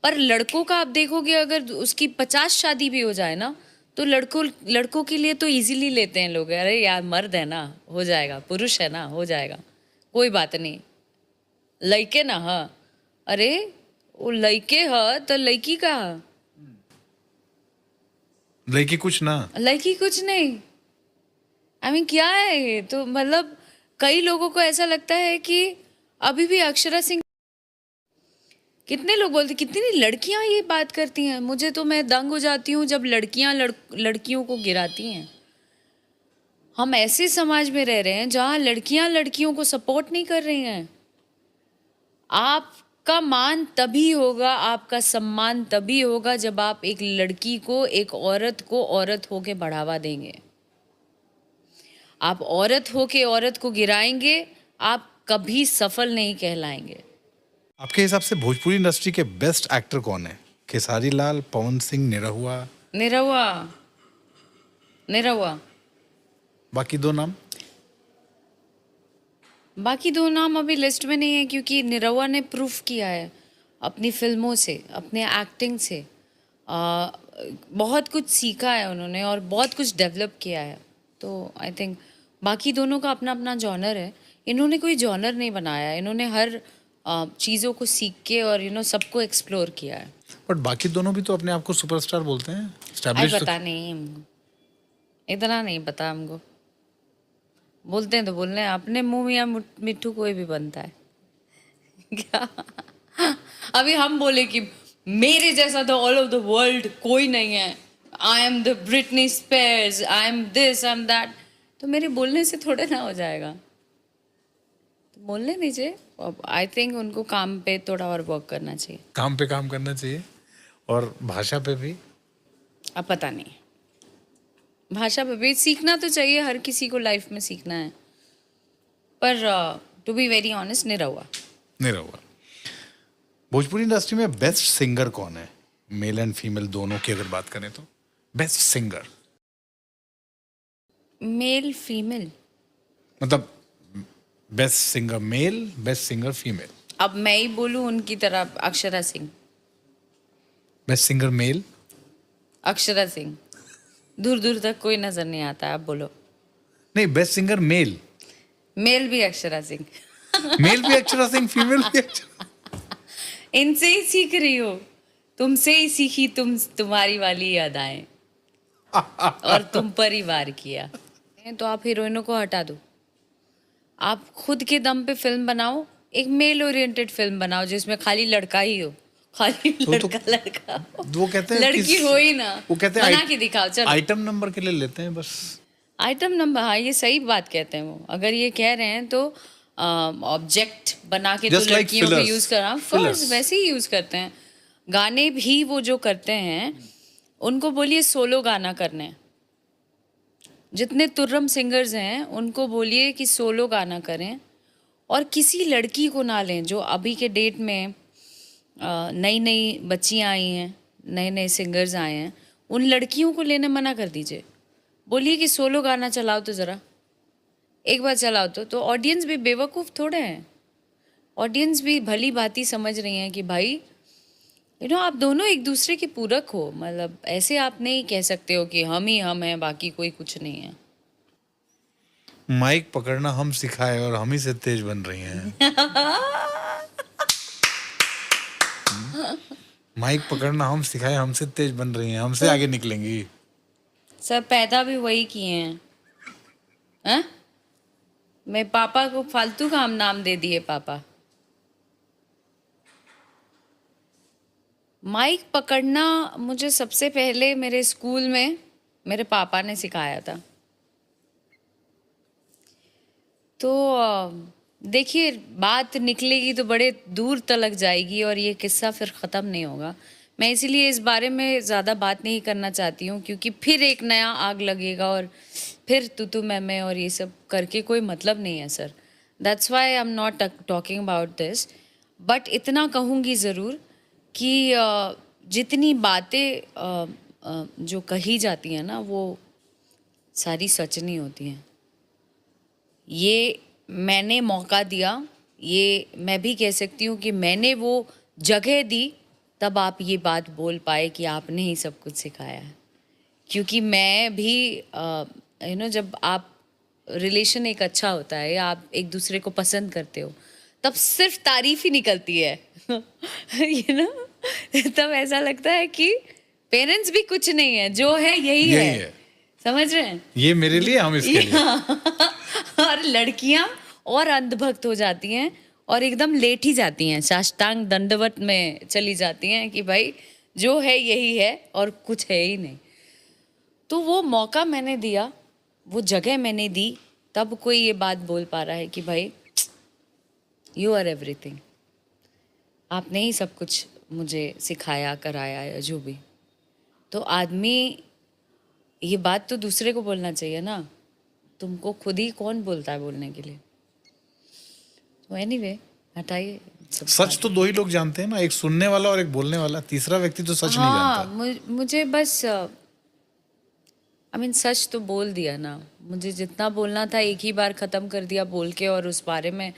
पर लड़कों का आप देखोगे, अगर उसकी 50 शादी भी हो जाए ना, तो लड़कों के लिए तो इजीली लेते हैं लोग, अरे यार मर्द है ना, हो जाएगा, पुरुष है ना, हो जाएगा, कोई बात नहीं। लड़के ना हाँ, अरे वो लड़के ह तो लड़की का ह, लड़की कुछ ना, लड़की कुछ नहीं। आई मीन क्या है ये तो, मतलब कई लोगों को ऐसा लगता है कि अभी भी अक्षरा सिंह, कितने लोग बोलते, कितनी लड़कियां ये बात करती हैं, मुझे तो मैं दंग हो जाती हूँ जब लड़कियां लड़कियों को गिराती हैं। हम ऐसे समाज में रह रहे हैं जहां लड़कियां लड़कियों को सपोर्ट नहीं कर रही हैं। आपका मान तभी होगा, आपका सम्मान तभी होगा जब आप एक लड़की को, एक औरत को औरत होके बढ़ावा देंगे। आप औरत होके औरत को गिराएंगे, आप कभी सफल नहीं कहलाएंगे। आपके हिसाब से भोजपुरी इंडस्ट्री के बेस्ट एक्टर कौन है? खेसारी लाल, पवन सिंह, निरहुआ, निरहुआ, निरहुआ। बाकी दो नाम? बाकी दो नाम अभी लिस्ट में नहीं है, क्योंकि निरहुआ ने प्रूफ किया है अपनी फिल्मों से, अपने एक्टिंग से, बहुत कुछ सीखा है उन्होंने और बहुत कुछ डेवलप किया है। तो आई थिंक बाकी दोनों का अपना अपना जॉनर है। इन्होंने कोई जॉनर नहीं बनाया, इन्होंने हर चीज़ों को सीख के और सबको एक्सप्लोर किया है। बट बाकी दोनों भी तो अपने आप को सुपरस्टार बोलते हैं, आई एस्टैब्लिश तो। पता नहीं हमको, इतना नहीं पता हमको। बोलते हैं तो बोल रहे हैं, अपने मुंह में या मिट्ठू कोई भी बनता है क्या? अभी हम बोले कि मेरे जैसा तो ऑल ऑफ द वर्ल्ड कोई नहीं है, I am the Britney Spears, I am this, I am that, तो मेरे बोलने से थोड़े ना हो जाएगा। तो बोलने दीजिए। आई थिंक उनको काम पे थोड़ा और वर्क करना चाहिए। काम पे काम करना चाहिए, और भाषा पे भी। अब पता नहीं, भाषा पे भी सीखना तो चाहिए, हर किसी को लाइफ में सीखना है, पर to be very honest Nirahua. Nirahua. Bhojpuri industry में बेस्ट सिंगर कौन है? मेल एंड फीमेल दोनों की अगर बात करें तो बेस्ट सिंगर, मेल फीमेल, मतलब best singer male, best singer female. अब मैं ही बोलूं उनकी तरह, Akshara Singh. Best singer male? Akshara Singh, दूर दूर तक कोई नजर नहीं आता। आप बोलो। नहीं, बेस्ट सिंगर मेल। मेल भी अक्षरा सिंह। मेल भी अक्षरा सिंह, फीमेल भी अक्षरा। इनसे ही सीख रही हो, तुमसे ही सीखी, तुम्हारी वाली अदाएं और तुम पर ही वार किया। तो आप हीरोइनों को हटा दो, आप खुद के दम पे फिल्म बनाओ, एक मेल ओरिएंटेड फिल्म बनाओ जिसमें खाली लड़का ही हो, खाली लड़का लड़का हो। वो कहते हैं लड़की हो ही ना, वो कहते हैं बना के दिखाओ। चलो आइटम नंबर के लिए लेते हैं बस। आइटम नंबर, हाँ ये सही बात कहते हैं वो। अगर ये कह रहे हैं तो ऑब्जेक्ट बना के तो Just like लड़कियों को fillers. यूज करना, फर्स्ट वैसे ही यूज करते हैं। गाने भी वो जो करते हैं, उनको बोलिए सोलो गाना करने। जितने तुर्रम सिंगर्स हैं उनको बोलिए कि सोलो गाना करें, और किसी लड़की को ना लें। जो अभी के डेट में नई नई बच्चियां आई हैं, नए नए सिंगर्स आए हैं, उन लड़कियों को लेने मना कर दीजिए। बोलिए कि सोलो गाना चलाओ तो ज़रा, एक बार चलाओ तो ऑडियंस भी बेवकूफ़ थोड़े हैं। ऑडियंस भी भली भांति समझ रही हैं कि भाई आप दोनों एक दूसरे के पूरक हो। मतलब ऐसे आप नहीं कह सकते हो कि हम ही हम हैं, बाकी कोई कुछ नहीं है। माइक पकड़ना हम सिखाए और हम ही से तेज बन रही हैं। माइक पकड़ना हम सिखाए, हमसे तेज बन रही हैं, हमसे आगे निकलेंगी। सब पैदा भी वही किए हैं। हैं? मैं पापा को फालतू का हम नाम दे दिए पापा। माइक पकड़ना मुझे सबसे पहले मेरे स्कूल में मेरे पापा ने सिखाया था। तो देखिए, बात निकलेगी तो बड़े दूर तलक जाएगी और ये किस्सा फिर ख़त्म नहीं होगा। मैं इसीलिए इस बारे में ज़्यादा बात नहीं करना चाहती हूँ, क्योंकि फिर एक नया आग लगेगा और फिर तू मैं और ये सब करके कोई मतलब नहीं है sir. That's why I am not talking about this. But इतना कहूँगी ज़रूर कि जितनी बातें जो कही जाती हैं ना, वो सारी सच नहीं होती हैं। ये मैंने मौका दिया, ये मैं भी कह सकती हूँ कि मैंने वो जगह दी तब आप ये बात बोल पाए कि आपने ही सब कुछ सिखाया है। क्योंकि मैं भी जब आप रिलेशन एक अच्छा होता है या आप एक दूसरे को पसंद करते हो, तब सिर्फ तारीफ ही निकलती है तब ऐसा लगता है कि पेरेंट्स भी कुछ नहीं है, जो है यही है। समझ रहे हैं? ये मेरे लिए, हम इसके लिए। और लड़कियां और अंधभक्त हो जाती हैं और एकदम लेट ही जाती हैं, साष्टांग दंडवत में चली जाती हैं कि भाई जो है यही है और कुछ है ही नहीं। तो वो मौका मैंने दिया, वो जगह मैंने दी, तब कोई ये बात बोल पा रहा है कि भाई यू आर एवरीथिंग, आपने ही सब कुछ मुझे सिखाया, कराया या जो भी। तो आदमी ये बात तो दूसरे को बोलना चाहिए ना, तुमको खुद ही कौन बोलता है बोलने के लिए। तो एनीवे, हटाइए। सच तो दो ही लोग जानते हैं ना, एक सुनने वाला और एक बोलने वाला, तीसरा व्यक्ति तो सच नहीं जानता। मुझे बस सच तो बोल दिया ना, मुझे जितना बोलना था एक ही बार ख़त्म कर दिया बोल के, और उस बारे में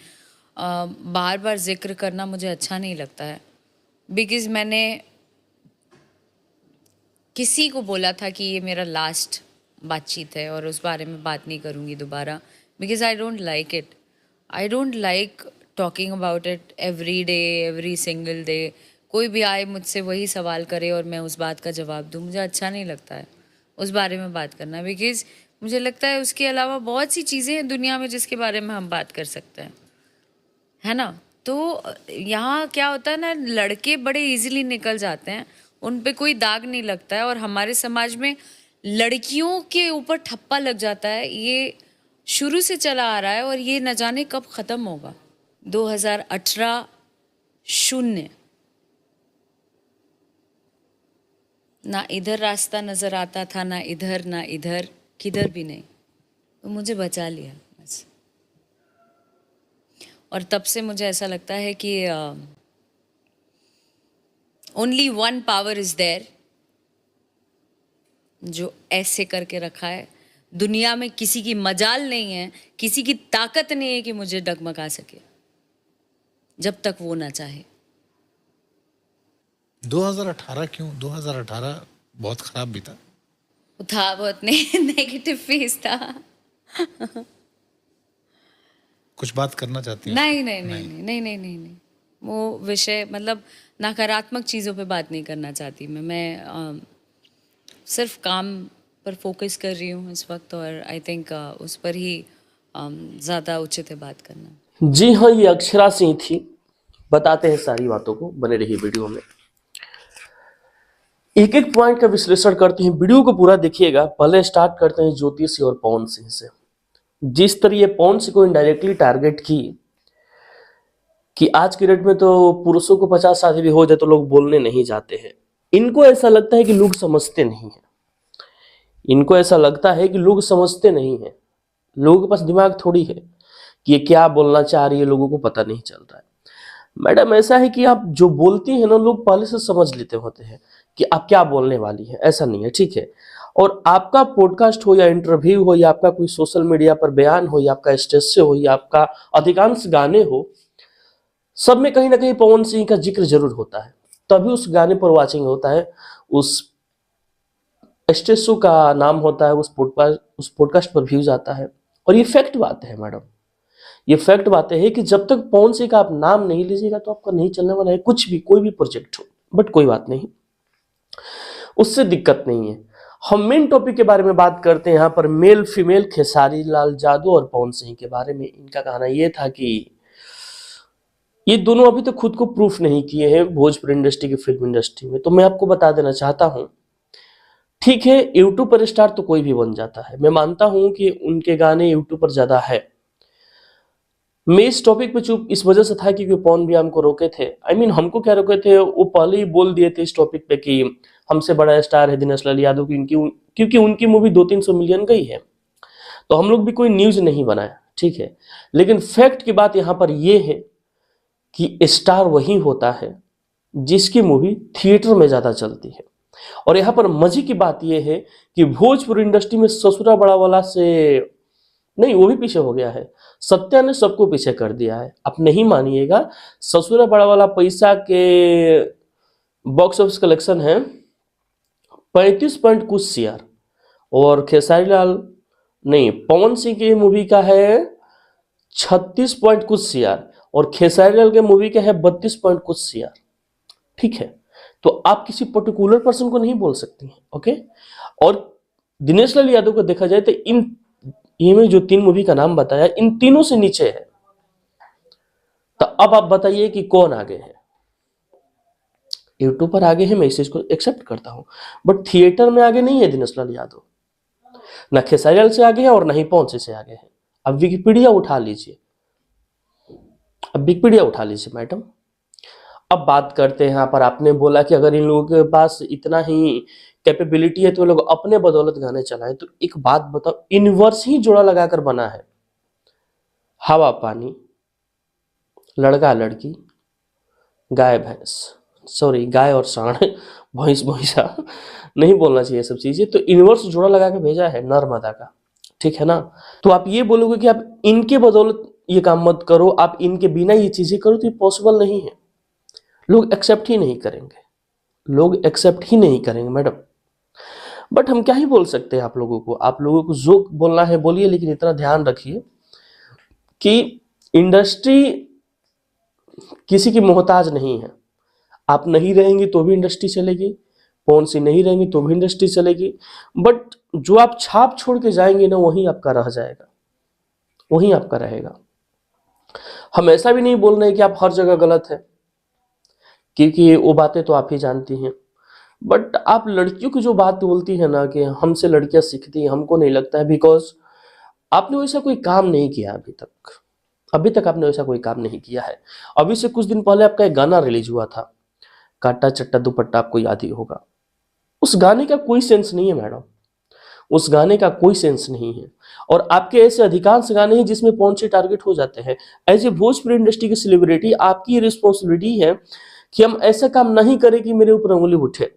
बार बार जिक्र करना मुझे अच्छा नहीं लगता है। बिकॉज़ मैंने किसी को बोला था कि ये मेरा लास्ट बातचीत है और उस बारे में बात नहीं करूँगी दोबारा, because I don't like it. I don't like talking about it every day, every single day. कोई भी आए मुझसे वही सवाल करे और मैं उस बात का जवाब दूँ, मुझे अच्छा नहीं लगता है उस बारे में बात करना। बिकॉज़ मुझे लगता है उसके अलावा बहुत सी चीज़ें हैं दुनिया में जिसके बारे में हम बात कर सकते हैं, है ना। तो यहाँ क्या होता है ना, लड़के बड़े इजीली निकल जाते हैं, उन पे कोई दाग नहीं लगता है, और हमारे समाज में लड़कियों के ऊपर ठप्पा लग जाता है। ये शुरू से चला आ रहा है और ये न जाने कब ख़त्म होगा। 2018 शून्य, ना इधर रास्ता नज़र आता था, ना इधर ना इधर, किधर भी नहीं। तो मुझे बचा लिया बस। और तब से मुझे ऐसा लगता है कि only one power is there, जो ऐसे करके रखा है। दुनिया में किसी की मजाल नहीं है, किसी की ताकत नहीं है कि मुझे डगमगा सके, जब तक वो ना चाहे। 2018 क्यों? 2018 बहुत खराब भी था। बहुत नेगेटिव फेस था। कुछ बात करना चाहती हैं? नहीं, वो विषय मतलब नकारात्मक चीज़ों पे बात नहीं करना चाहती मैं सिर्फ काम पर फोकस कर रही हूँ इस वक्त, और आई थिंक उस पर ही ज़्यादा उचित है बात करना। जी हाँ, ये अक्षरा सिंह थी। बताते हैं सारी बातों को, बने रहिए वीडियो में। एक एक पॉइंट का विश्लेषण करते हैं, वीडियो को पूरा देखिएगा। पहले स्टार्ट करते हैं ज्योतिषी और पवन सिंह से। जिस तरह ये पवन सिंह को इनडायरेक्टली टारगेट की कि आज के डेट में तो पुरुषों को 50 शादी भी हो जाए तो लोग बोलने नहीं जाते हैं। इनको ऐसा लगता है कि लोग समझते नहीं है, इनको ऐसा लगता है कि लोग समझते नहीं है। लोगों के पास दिमाग थोड़ी है कि ये क्या बोलना चाह रही है, लोगों को पता नहीं चल रहा है। मैडम ऐसा है कि आप जो बोलती हैं ना, लोग पहले से समझ लेते होते हैं कि आप क्या बोलने वाली हैं। ऐसा नहीं है, ठीक है। और आपका पॉडकास्ट हो या इंटरव्यू हो या आपका कोई सोशल मीडिया पर बयान हो या आपका स्टेज से हो या आपका अधिकांश गाने हो, सब में कहीं ना कहीं पवन सिंह का जिक्र जरूर होता है, तभी उस गाने पर वॉचिंग होता है, उस स्टेज शो का नाम होता है, उस पॉडकास्ट पर व्यूज आता है। और ये फैक्ट बात है मैडम, ये फैक्ट बातें हैं कि जब तक पवन सिंह का आप नाम नहीं लीजिएगा तो आपका नहीं चलने वाला है कुछ भी, कोई भी प्रोजेक्ट हो। बट कोई बात नहीं, उससे दिक्कत नहीं है। हम मेन टॉपिक के बारे में बात करते हैं यहाँ पर, मेल फीमेल खेसारी लाल जादू और पवन सिंह के बारे में। इनका कहना यह था कि ये दोनों अभी तक खुद को प्रूफ नहीं किए हैं भोजपुरी इंडस्ट्री की, फिल्म इंडस्ट्री में। तो मैं आपको बता देना चाहता हूं, ठीक है, यूट्यूब पर स्टार तो कोई भी बन जाता है, मैं मानता हूं कि उनके गाने यूट्यूब पर ज्यादा है। मैं इस टॉपिक पे चुप इस वजह से था क्योंकि पवन भी हमको रोके थे। हमको क्या रोके थे, वो पहले ही बोल दिए थे इस टॉपिक पे कि हमसे बड़ा स्टार है दिनेश लाल यादव, क्योंकि उनकी मूवी 200-300 मिलियन गई है। तो हम लोग भी कोई न्यूज नहीं बनाया, ठीक है। लेकिन फैक्ट की बात यहाँ पर यह है कि स्टार वही होता है जिसकी मूवी थिएटर में ज्यादा चलती है। और यहाँ पर मजे की बात यह है कि भोजपुरी इंडस्ट्री में ससुरा बड़ा वाला से नहीं, वो भी पीछे हो गया है। सत्या ने सबको पीछे कर दिया है। आप नहीं मानिएगा, ससुरा बड़ा वाला पैसा के बॉक्स ऑफिस कलेक्शन है 35 पॉइंट कुछ सीआर, और खेसारी लाल नहीं, पवन सिंह की मूवी का है 36 पॉइंट कुछ सीआर, और खेसारी लाल के मूवी का है 32 पॉइंट कुछ सीआर। ठीक है, तो आप किसी पर्टिकुलर पर्सन को नहीं बोल सकती हैं। ओके, और दिनेश लाल यादव को देखा जाए तो ये में जो 3 मूवी का नाम बताया, इन तीनों से नीचे है। तो अब आप बताइए कि कौन आगे है। यूट्यूब पर आगे है, मैं इस चीज को एक्सेप्ट करता हूं, बट थिएटर में आगे नहीं है दिनेश लाल यादव, ना खेसारी लाल से आगे है और ना ही पवन सिंह से आगे है। अब विकिपीडिया उठा लीजिए, अब विकिपीडिया उठा लीजिए मैडम। अब बात करते हैं, यहाँ पर आपने बोला कि अगर इन लोगों के पास इतना ही कैपेबिलिटी है तो लोग अपने बदौलत गाने चलाएं, तो एक बात बताओ, यूनिवर्स ही जोड़ा लगाकर बना है। हवा पानी, लड़का लड़की, गाय भैंस, सॉरी गाय और सांड, भैंस भैंसा, नहीं बोलना चाहिए सब चीजें। तो यूनिवर्स जोड़ा लगा के भेजा है नर्मदा का, ठीक है ना। तो आप ये बोलोगे कि आप इनके बदौलत ये काम मत करो, आप इनके बिना ये चीजें करो, तो ये पॉसिबल नहीं है। लोग एक्सेप्ट ही नहीं करेंगे, लोग एक्सेप्ट ही नहीं करेंगे मैडम। बट हम क्या ही बोल सकते हैं आप लोगों को जो बोलना है बोलिए, लेकिन इतना ध्यान रखिए कि इंडस्ट्री किसी की मोहताज नहीं है। आप नहीं रहेंगे तो भी इंडस्ट्री चलेगी, पवन सिंह नहीं रहेंगे तो भी इंडस्ट्री चलेगी, बट जो आप छाप छोड़ के जाएंगे ना, वही आपका रह जाएगा, वही आपका रहेगा। हम ऐसा भी नहीं बोल रहे कि आप हर जगह गलत है, क्योंकि वो बातें तो आप ही जानती हैं। बट आप लड़कियों की जो बात बोलती है ना कि हमसे लड़कियां सीखती हैं, हमको नहीं लगता है, बिकॉज आपने वैसा कोई काम नहीं किया अभी तक आपने वैसा कोई काम नहीं किया है। अभी से कुछ दिन पहले आपका एक गाना रिलीज हुआ था, काटा चट्टा दुपट्टा, आपको याद ही होगा। उस गाने का कोई सेंस नहीं है मैडम, उस गाने का कोई सेंस नहीं है। और आपके ऐसे अधिकांश गाने हैं जिसमें पवन सिंह टारगेट हो जाते हैं। एज ए भोजपुरी इंडस्ट्री की सेलिब्रिटी आपकी रिस्पॉन्सिबिलिटी है कि हम ऐसा काम नहीं करें कि मेरे ऊपर उंगली उठे।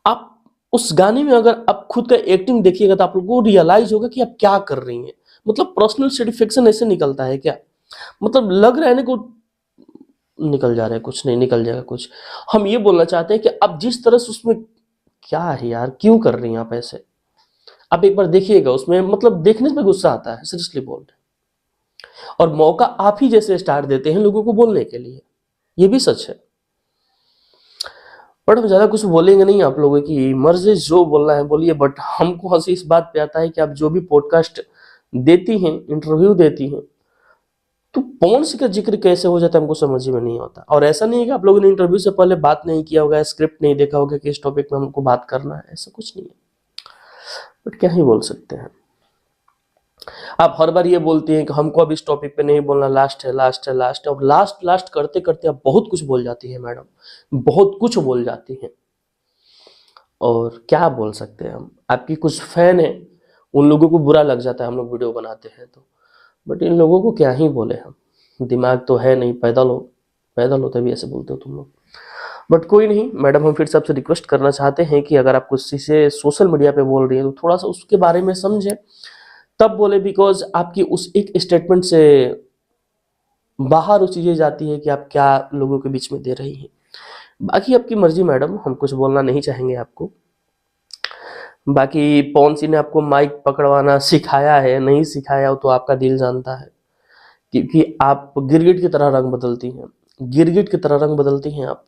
आप उस गाने में अगर आप खुद का एक्टिंग देखिएगा तो आप लोगों को रियलाइज होगा कि आप क्या कर रही हैं। मतलब पर्सनल सेटिस्फेक्शन ऐसे निकलता है क्या, मतलब लग रहा है ना को निकल जा रहा है, कुछ नहीं निकल जाएगा कुछ। हम ये बोलना चाहते हैं कि अब जिस तरह से उसमें क्या है यार, क्यों कर रही हैं आप ऐसे, आप एक बार देखिएगा उसमें, मतलब देखने में गुस्सा आता है, सीरियसली बोल रहे। और मौका आप ही जैसे स्टार देते हैं लोगों को बोलने के लिए, ये भी सच है। बट हम ज्यादा कुछ बोलेंगे नहीं, आप लोगों की मर्जी, जो बोलना है बोलिए। बट हमको हंसी इस बात पे आता है कि आप जो भी पॉडकास्ट देती हैं, इंटरव्यू देती हैं, तो पवन सिंह का जिक्र कैसे हो जाता है हमको समझ में नहीं आता। और ऐसा नहीं है कि आप लोगों ने इंटरव्यू से पहले बात नहीं किया होगा, स्क्रिप्ट नहीं देखा होगा कि इस टॉपिक में हमको बात करना है, ऐसा कुछ नहीं है। बट क्या ही बोल सकते हैं। आप हर बार ये बोलती हैं कि हमको अब इस टॉपिक पे नहीं बोलना, लास्ट है लास्ट है लास्ट है, और लास्ट लास्ट करते करते आप बहुत कुछ बोल जाती है मैडम, बहुत कुछ बोल जाती हैं। और क्या बोल सकते हैं हम, आपकी कुछ फैन है, उन लोगों को बुरा लग जाता है हम लोग वीडियो बनाते हैं तो। बट इन लोगों को क्या ही बोले हम, दिमाग तो है नहीं, पैदल हो तभी ऐसे बोलते हो तुम लोग। बट कोई नहीं मैडम, हम फिर से आपसे रिक्वेस्ट करना चाहते हैं कि अगर आप कुछ चीज़ें सोशल मीडिया पे बोल रही है तो थोड़ा सा उसके बारे में समझें, तब बोले। बिकॉज आपकी उस एक स्टेटमेंट से बाहर वो चीज़ें जाती है कि आप क्या लोगों के बीच में दे रही हैं। बाकी आपकी मर्जी मैडम, हम कुछ बोलना नहीं चाहेंगे आपको। बाकी पवन सिंह ने आपको माइक पकड़वाना सिखाया है नहीं सिखाया हो तो आपका दिल जानता है, क्योंकि आप गिरगिट की तरह रंग बदलती हैं, गिरगिट की तरह रंग बदलती हैं आप।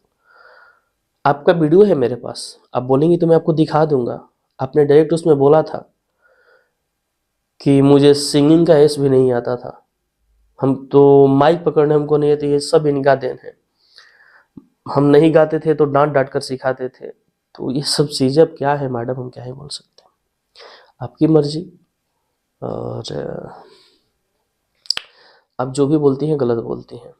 आपका वीडियो है मेरे पास, आप बोलेंगी तो मैं आपको दिखा दूंगा। आपने डायरेक्ट उसमें बोला था कि मुझे सिंगिंग का एस भी नहीं आता था, हम तो माइक पकड़ने हमको नहीं आती, ये सब इनका देन है, हम नहीं गाते थे तो डांट डांट कर सिखाते थे। तो ये सब चीज़ें अब क्या है मैडम, हम क्या ही बोल सकते हैं, आपकी मर्जी। और आप जो भी बोलती हैं गलत बोलती हैं,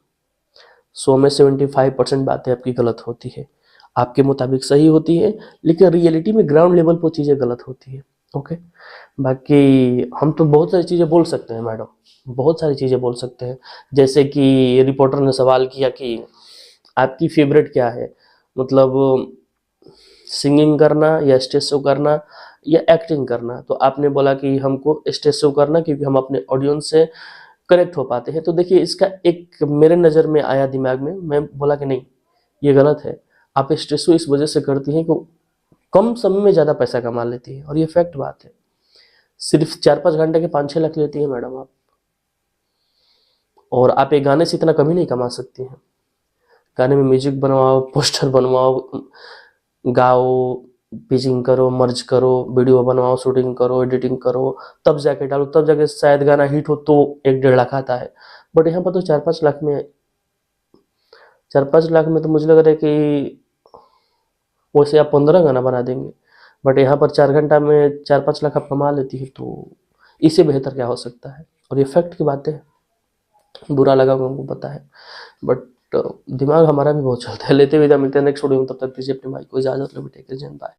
100 में 75% बातें आपकी गलत होती है, आपके मुताबिक सही होती है, लेकिन रियलिटी में ग्राउंड लेवल पर चीज़ें गलत होती है। ओके, बाकी हम तो बहुत सारी चीज़ें बोल सकते हैं मैडम, बहुत सारी चीज़ें बोल सकते हैं। जैसे कि रिपोर्टर ने सवाल किया कि आपकी फेवरेट क्या है, मतलब सिंगिंग करना या स्टेज शो करना या एक्टिंग करना। तो आपने बोला कि हमको स्टेज शो करना, क्योंकि हम अपने ऑडियंस से कनेक्ट हो पाते हैं। तो देखिए, इसका एक मेरे नज़र में आया दिमाग में, मैं बोला कि नहीं ये गलत है। आप स्ट्रेस इस वजह से करती हैं कि कम समय में ज़्यादा पैसा कमा लेती है, और ये फैक्ट बात है। सिर्फ 4-5 घंटे के 5-6 लाख लेती है मैडम आप, और आप एक गाने से इतना कभी नहीं कमा सकती हैं। गाने में म्यूजिक बनवाओ, पोस्टर बनवाओ, गाओ, पिचिंग करो, मर्ज करो, वीडियो बनवाओ, शूटिंग करो, एडिटिंग करो, तब जाके डालो, तब जाके शायद गाना हिट हो तो 1-1.5 लाख आता है। बट यहाँ पर तो 4-5 लाख में, 4-5 लाख में तो मुझे लग रहा है कि वैसे आप 15 गाना बना देंगे, बट यहाँ पर 4 घंटा में 4-5 लाख आप कमा लेती है, तो इससे बेहतर क्या हो सकता है। और ये फैक्ट की बातें हैं, बुरा लगा हमको पता है, बट दिमाग हमारा भी बहुत चलता है। लेते हुए मिलते हैं नेक्स्ट वीडियो में, तब तक दीजिए अपने भाई को इजाजत। लो बेटे, बाय।